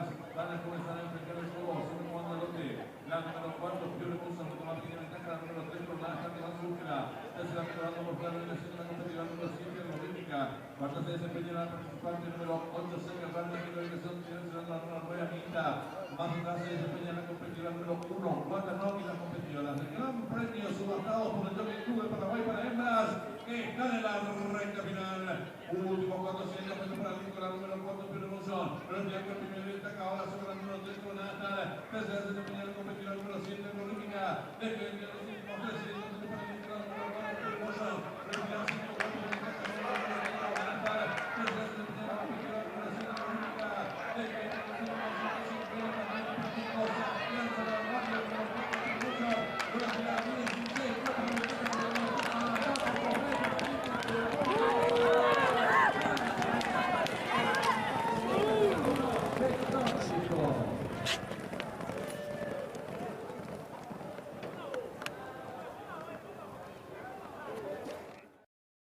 Paz, van a comenzar a enfrentar el juego, sigue jugando el lote, la número 4, Pio Repuso, automática ventaja, la número 3, por la Jarte Van Zúrquela, tercera mejorando por fuera de la segunda competitiva, número 7, Rodríguez, cuarta se desempeña la participante, número 8, Seca Grande, que la organización tiene la número 9, Anita, más atrás se desempeña la competitiva, número 1, Guatanó, y la competitiva, la gran premio subastado por el Jockey Club de Paraguay para hembras, que están en la recta final. Último 400 metros para la número 4, Pio Repuso, pero el Bianco primero destaca ahora sobre la número 3, con Natal, tercera se desempeña la competitiva, número 7, Rodríguez,